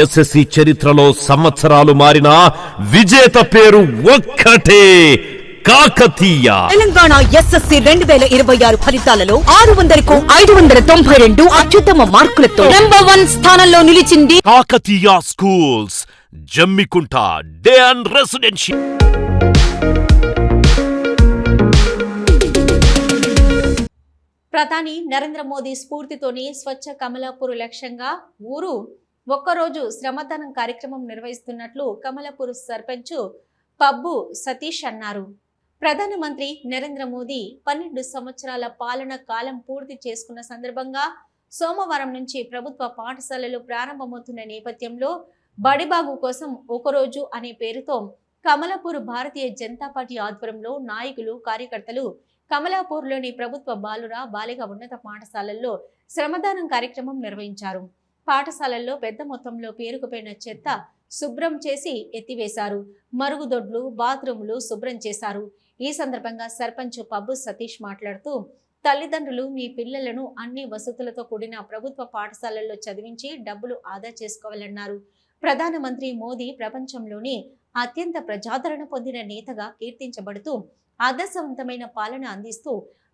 SSC చరిత్రలో సంవత్సరాలు మారిన విజేత పేరు ఒక్కటే, కాకతీయ. తెలంగాణ ఎస్ఎస్సి 2026 ఫలితాలలో 600కు 592 అత్యుత్తమ మార్కులతో నంబర్ 1 స్థానంలో నిలిచింది Kakatiya schools, Jammikunta day and residential. ప్రధాని నరేంద్ర మోదీ స్ఫూర్తితోనే స్వచ్ఛ కమలాపూర్ లక్ష్యంగా ఊరు ఒక్కరోజు శ్రమదానం కార్యక్రమం నిర్వహిస్తున్నట్లు కమలాపూర్ సర్పంచ్ పబ్బు సతీష్ అన్నారు. ప్రధానమంత్రి నరేంద్ర మోదీ 12 సంవత్సరాల పాలన కాలం పూర్తి చేసుకున్న సందర్భంగా సోమవారం నుంచి ప్రభుత్వ పాఠశాలలు ప్రారంభమవుతున్న నేపథ్యంలో బడిబాగు కోసం ఒకరోజు అనే పేరుతో కమలాపూర్ భారతీయ జనతా పార్టీ ఆధ్వర్యంలో నాయకులు, కార్యకర్తలు కమలాపూర్లోని ప్రభుత్వ బాలుర బాలిక ఉన్నత పాఠశాలల్లో శ్రమదానం కార్యక్రమం నిర్వహించారు. పాఠశాలల్లో పెద్ద మొత్తంలో పేరుకుపోయిన చెత్త శుభ్రం చేసి ఎత్తివేశారు. మరుగుదొడ్లు, బాత్రూములు శుభ్రం చేశారు. ఈ సందర్భంగా సర్పంచ్ పబ్బు సతీష్ మాట్లాడుతూ, తల్లిదండ్రులు మీ పిల్లలను అన్ని వసతులతో కూడిన ప్రభుత్వ పాఠశాలల్లో చదివించి డబ్బులు ఆదా చేసుకోవాలన్నారు. ప్రధానమంత్రి మోదీ ప్రపంచంలోనే అత్యంత ప్రజాదరణ పొందిన నేతగా కీర్తించబడుతూ ఆదర్శవంతమైన పాలన అందిస్తూ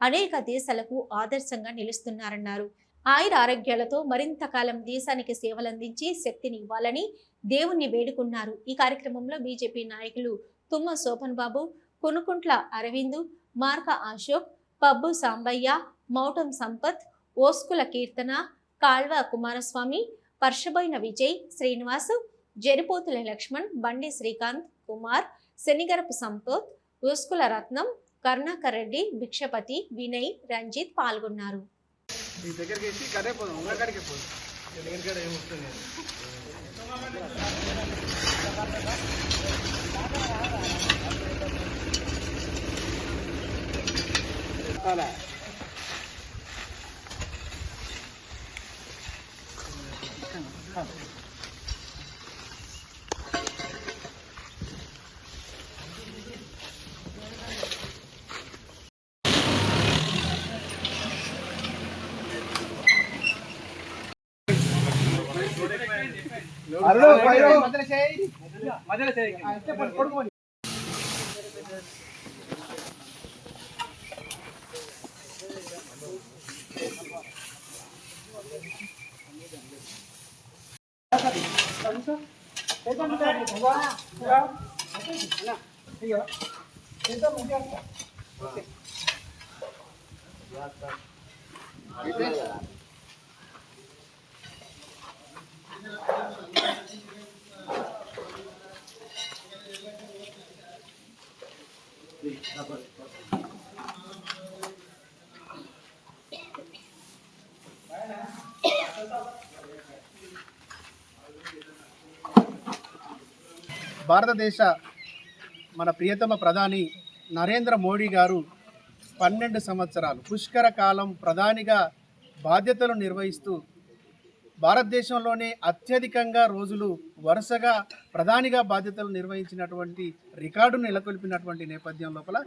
అనేక దేశాలకు ఆదర్శంగా నిలుస్తున్నారన్నారు. ఆయుర ఆరోగ్యాలతో మరింత కాలం దేశానికి సేవలందించి శక్తిని ఇవ్వాలని దేవుణ్ణి వేడుకున్నారు. ఈ కార్యక్రమంలో బీజేపీ నాయకులు తుమ్మ శోభన్ బాబు, కొనుకుంట్ల అరవిందు, మార్క అశోక్, పబ్బు సాంబయ్య, మౌటం సంపత్, ఓస్కుల కీర్తన, కాల్వ కుమారస్వామి, పర్షబోయిన విజయ్, శ్రీనివాస్, జరిపోతుల లక్ష్మణ్, బండి శ్రీకాంత్, కుమార్, శనిగరపు సంపత్, ఓస్కుల రత్నం, కరుణాకర్ రెడ్డి, భిక్షపతి, వినయ్, రంజిత్ పాల్గొన్నారు. భారతదేశ మన ప్రియతమ ప్రధాని నరేంద్ర మోడీ గారు 12 సంవత్సరాలు పుష్కర కాలం ప్రధానిగా బాధ్యతలు నిర్వహిస్తూ భారతదేశంలోనే అత్యధికంగా రోజులు వరుసగా ప్రధానిగా బాధ్యతలు నిర్వహించినటువంటి రికార్డును నెలకొల్పినటువంటి నేపథ్యం లోపల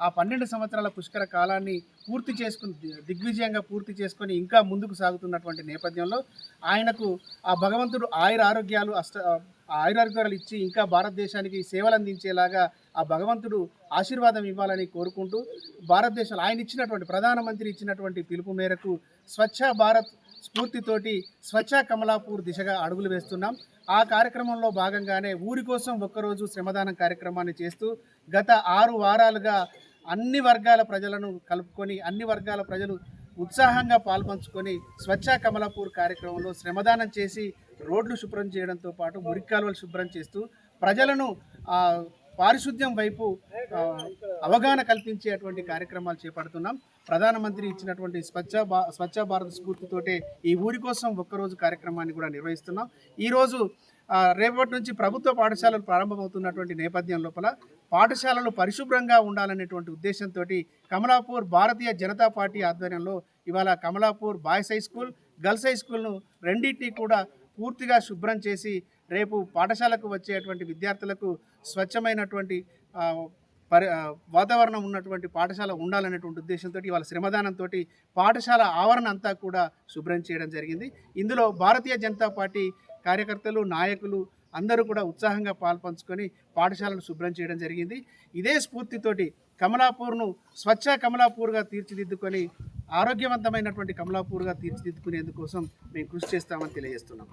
ఆ 12 సంవత్సరాల పుష్కర కాలాన్ని దిగ్విజయంగా పూర్తి చేసుకొని ఇంకా ముందుకు సాగుతున్నటువంటి నేపథ్యంలో ఆయనకు ఆ భగవంతుడు ఆయురారోగ్యాలు ఇచ్చి ఇంకా భారతదేశానికి సేవలు అందించేలాగా ఆ భగవంతుడు ఆశీర్వాదం ఇవ్వాలని కోరుకుంటూ భారతదేశంలో ఆయన ఇచ్చినటువంటి ప్రధానమంత్రి ఇచ్చినటువంటి పిలుపు మేరకు స్వచ్ఛ భారత్ స్ఫూర్తితోటి స్వచ్ఛ కమలాపూర్ దిశగా అడుగులు వేస్తున్నాం. ఆ కార్యక్రమంలో భాగంగానే ఊరి కోసం ఒక్కరోజు శ్రమదానం కార్యక్రమాన్ని చేస్తూ గత 6 వారాలుగా అన్ని వర్గాల ప్రజలను కలుపుకొని అన్ని వర్గాల ప్రజలు ఉత్సాహంగా పాల్పంచుకొని స్వచ్ఛ కమలాపూర్ కార్యక్రమంలో శ్రమదానం చేసి రోడ్లు శుభ్రం చేయడంతో పాటు మురికి కాలువలు శుభ్రం చేస్తూ ప్రజలను పారిశుద్ధ్యం వైపు అవగాహన కల్పించేటువంటి కార్యక్రమాలు చేపడుతున్నాం. ప్రధానమంత్రి ఇచ్చినటువంటి స్వచ్ఛ భారత్ స్ఫూర్తితోటే ఈ ఊరి కోసం ఒక్కరోజు కార్యక్రమాన్ని కూడా నిర్వహిస్తున్నాం. ఈరోజు రేపటి నుంచి ప్రభుత్వ పాఠశాలలు ప్రారంభమవుతున్నటువంటి నేపథ్యం లోపల పాఠశాలలు పరిశుభ్రంగా ఉండాలనేటువంటి ఉద్దేశంతో కమలాపూర్ భారతీయ జనతా పార్టీ ఆధ్వర్యంలో ఇవాళ Kamalapur boys high school, girls high స్కూల్ను రెండింటినీ కూడా పూర్తిగా శుభ్రం చేసి రేపు పాఠశాలకు వచ్చేటువంటి విద్యార్థులకు స్వచ్ఛమైనటువంటి వాతావరణం ఉన్నటువంటి పాఠశాల ఉండాలనేటువంటి ఉద్దేశంతో ఇవాళ శ్రమదానంతో పాఠశాల ఆవరణ అంతా కూడా శుభ్రం చేయడం జరిగింది. ఇందులో భారతీయ జనతా పార్టీ కార్యకర్తలు, నాయకులు అందరూ కూడా ఉత్సాహంగా పాల్పంచుకొని పాఠశాలను శుభ్రం చేయడం జరిగింది. ఇదే స్ఫూర్తితోటి కమలాపూర్ను స్వచ్ఛ కమలాపూర్గా తీర్చిదిద్దుకొని ఆరోగ్యవంతమైనటువంటి కమలాపూర్గా తీర్చిదిద్దుకునేందుకోసం మేము కృషి చేస్తామని తెలియజేస్తున్నాం.